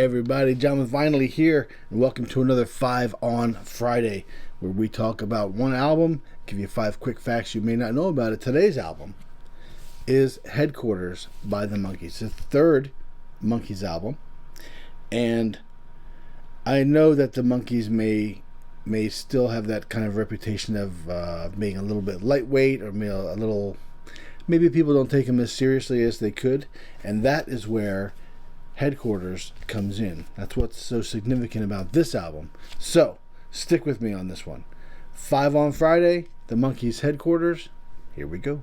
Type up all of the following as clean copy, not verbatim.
everybody, John with Vynyly here, and welcome to another 5 on Friday, where we talk about one album, give you 5 quick facts you may not know about it. Today's album is Headquarters by the Monkees, the third Monkees album, and I know that the Monkees may still have that kind of reputation of being a little bit lightweight, or maybe people don't take them as seriously as they could, and that is where Headquarters comes in. That's what's so significant about this album. So, stick with me on this one. 5 on Friday, the Monkees' Headquarters. Here we go.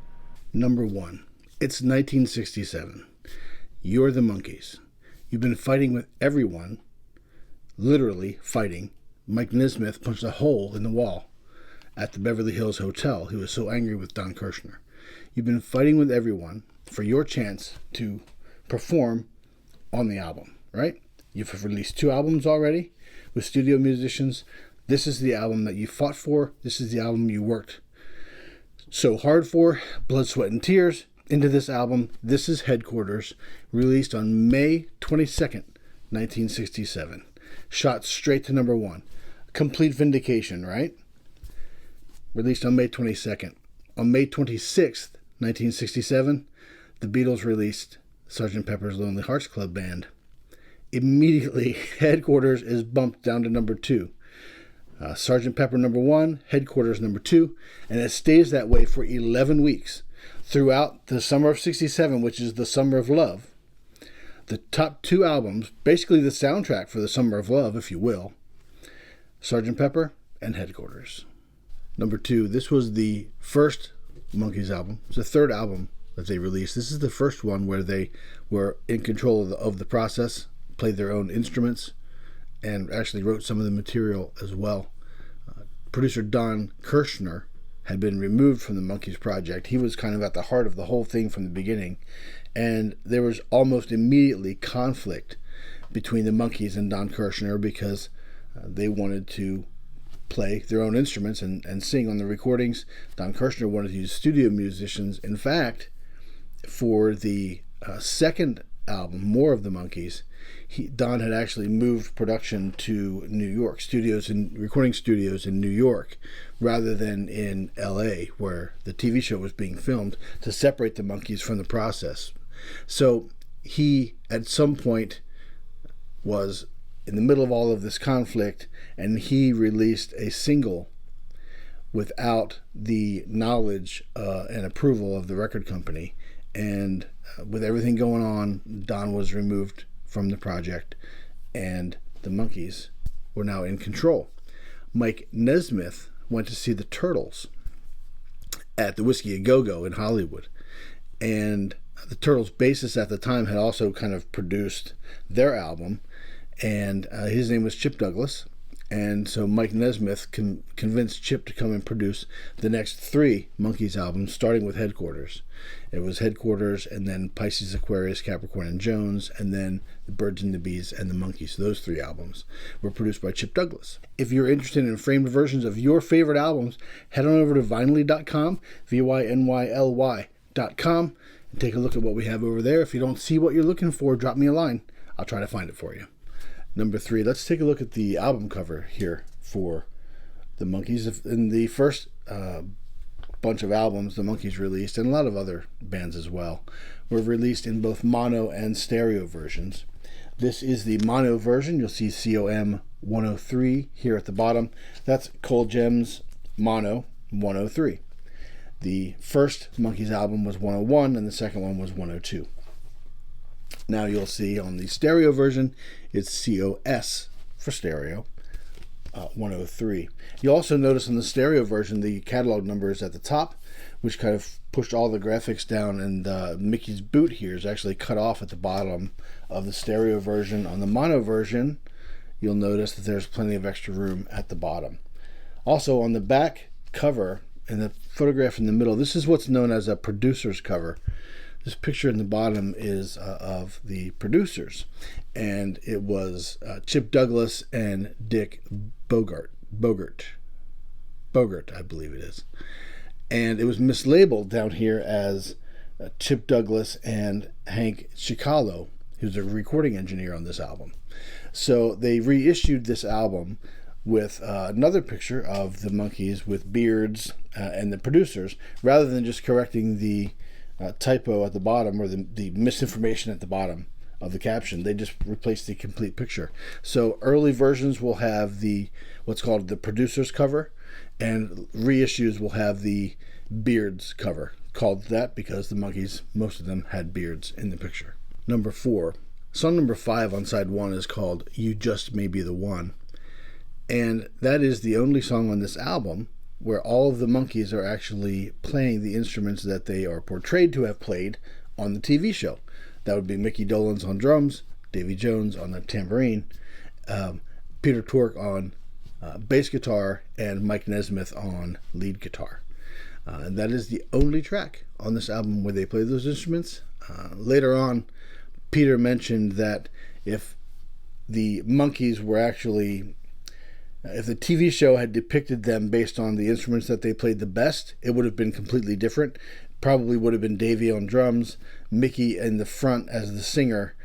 Number 1. It's 1967. You're the Monkees. You've been fighting with everyone, literally fighting. Mike Nesmith punched a hole in the wall at the Beverly Hills Hotel. He was so angry with Don Kirshner. You've been fighting with everyone for your chance to perform on the album, right? You've released 2 albums already with studio musicians. This is the album that you fought for. This is the album you worked so hard for, blood, sweat, and tears into this album. This is Headquarters, released on May 22nd, 1967. Shot straight to number 1. Complete vindication, right? Released on May 22nd. On May 26th, 1967, the Beatles released Sgt. Pepper's Lonely Hearts Club Band. Immediately, Headquarters is bumped down to number 2. Sgt. Pepper number 1, Headquarters number 2, and it stays that way for 11 weeks. Throughout the summer of 67, which is the Summer of Love, the top 2 albums, basically the soundtrack for the Summer of Love, if you will, Sgt. Pepper and Headquarters. Number 2, this was the first Monkees album. It's the third album that they released. This is the first one where they were in control of the process, played their own instruments, and actually wrote some of the material as well. Producer Don Kirshner had been removed from the Monkees project. He was kind of at the heart of the whole thing from the beginning, and there was almost immediately conflict between the Monkees and Don Kirshner because they wanted to play their own instruments and sing on the recordings. Don Kirshner wanted to use studio musicians. In fact, for the second album, More of the Monkees, Don had actually moved production to New York, recording studios in New York, rather than in L.A., where the TV show was being filmed, to separate the Monkees from the process. So he, at some point, was in the middle of all of this conflict, and he released a single without the knowledge and approval of the record company. And with everything going on, Don was removed from the project, and the Monkees were now in control. Mike Nesmith went to see the Turtles at the Whiskey A Go-Go in Hollywood, and the Turtles' bassist at the time had also kind of produced their album, and his name was Chip Douglas. And so Mike Nesmith convinced Chip to come and produce the next 3 Monkees albums, starting with Headquarters. It was Headquarters, and then Pisces, Aquarius, Capricorn, and Jones, and then The Birds and the Bees and the Monkees. So those 3 albums were produced by Chip Douglas. If you're interested in framed versions of your favorite albums, head on over to vynyly.com, vynyly.com, and take a look at what we have over there. If you don't see what you're looking for, drop me a line. I'll try to find it for you. Number 3, let's take a look at the album cover here for the Monkees. In the first bunch of albums the Monkees released, and a lot of other bands as well, were released in both mono and stereo versions. This is the mono version. You'll see COM 103 here at the bottom. That's Cole Gem's mono 103. The first Monkees album was 101, and the second one was 102. Now you'll see on the stereo version, it's COS for stereo, 103. You also notice in the stereo version, the catalog number is at the top, which kind of pushed all the graphics down, and Mickey's boot here is actually cut off at the bottom of the stereo version. On the mono version, you'll notice that there's plenty of extra room at the bottom. Also on the back cover, in the photograph in the middle, this is what's known as a producer's cover. This picture in the bottom is of the producers, and it was Chip Douglas and Dick Bogart, I believe it is. And it was mislabeled down here as Chip Douglas and Hank Chicalo, who's a recording engineer on this album. So they reissued this album with another picture of the Monkees with beards and the producers, rather than just correcting the typo at the bottom or the misinformation at the bottom of the caption. They just replaced the complete picture. So early versions will have what's called the producer's cover, and reissues will have the beards cover, called that because the Monkees, most of them, had beards in the picture. Number 4. Song number 5 on side 1 is called You Just May Be the One. And that is the only song on this album where all of the Monkees are actually playing the instruments that they are portrayed to have played on the TV show. That would be Mickey Dolenz on drums, Davy Jones on the tambourine, Peter Tork on bass guitar, and Mike Nesmith on lead guitar. And that is the only track on this album where they play those instruments. Later on, Peter mentioned that if the Monkees were actually... if the TV show had depicted them based on the instruments that they played the best, it would have been completely different. Probably would have been Davy on drums, Mickey in the front as the singer,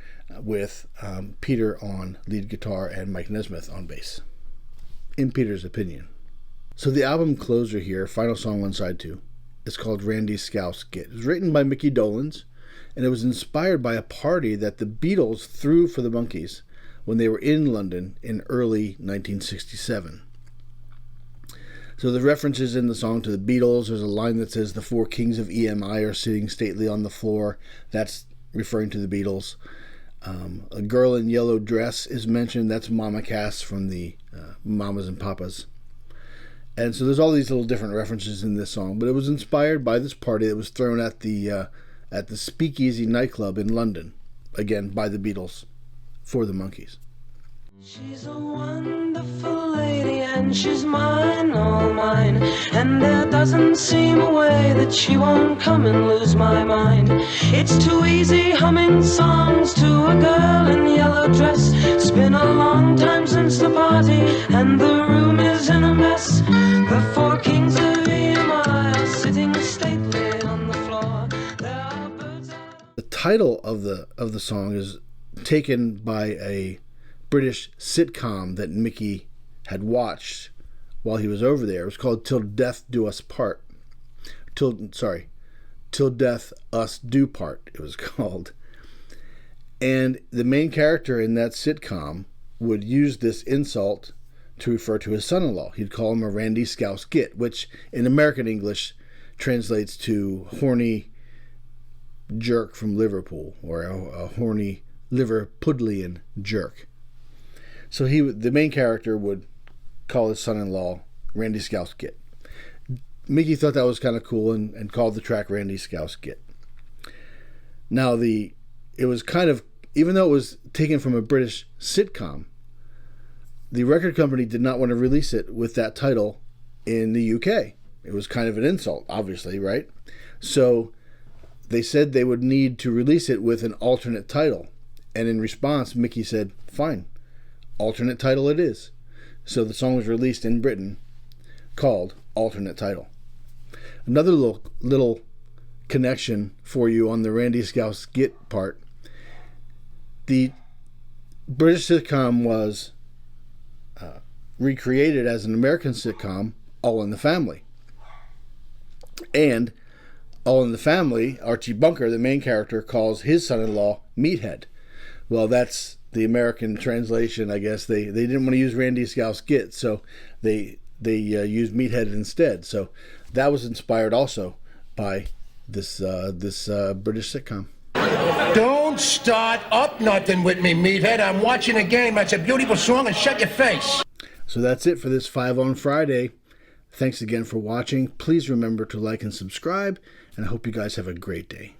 with Peter on lead guitar and Mike Nesmith on bass, in Peter's opinion. So the album closer here, final song on side 2, is called Randy's Scouse Git. It was written by Mickey Dolenz, and it was inspired by a party that the Beatles threw for the Monkees when they were in London in early 1967. So the references in the song to the Beatles, there's a line that says the 4 kings of EMI are sitting stately on the floor. That's referring to the Beatles. A girl in yellow dress is mentioned. That's Mama Cass from the Mamas and Papas. And so there's all these little different references in this song, but it was inspired by this party that was thrown at the Speakeasy nightclub in London, again by the Beatles, for the Monkees. She's a wonderful lady and she's mine, all mine, and there doesn't seem a way that she won't come and lose my mind. It's too easy humming songs to a girl in yellow dress. It's been a long time since the party and the room is in a mess. The 4 kings of EMI are sitting stately on the floor. There are birds out. The title of the song is taken by a British sitcom that Mickey had watched while he was over there. It was called Till Death Do Us Part. Till Death Us Do Part, it was called. And the main character in that sitcom would use this insult to refer to his son-in-law. He'd call him a Randy Scouse Git, which in American English translates to horny jerk from Liverpool, or a horny Liverpudlian jerk. So the main character would call his son-in-law Randy Scouse Git. Mickey thought that was kind of cool and called the track Randy Scouse Git. Now it was kind of, even though it was taken from a British sitcom, the record company did not want to release it with that title in the UK. It was kind of an insult, obviously, right? So they said they would need to release it with an alternate title. And in response, Mickey said, fine, alternate title it is. So the song was released in Britain called Alternate Title. Another little connection for you on the Randy Scouse Git part. The British sitcom was recreated as an American sitcom, All in the Family. And All in the Family, Archie Bunker, the main character, calls his son-in-law Meathead. Well, that's the American translation, I guess. They didn't want to use Randy Scouse Git, so they used Meathead instead. So that was inspired also by this British sitcom. Don't start up nothing with me, Meathead. I'm watching a game. That's a beautiful song, and shut your face. So that's it for this 5 on Friday. Thanks again for watching. Please remember to like and subscribe, and I hope you guys have a great day.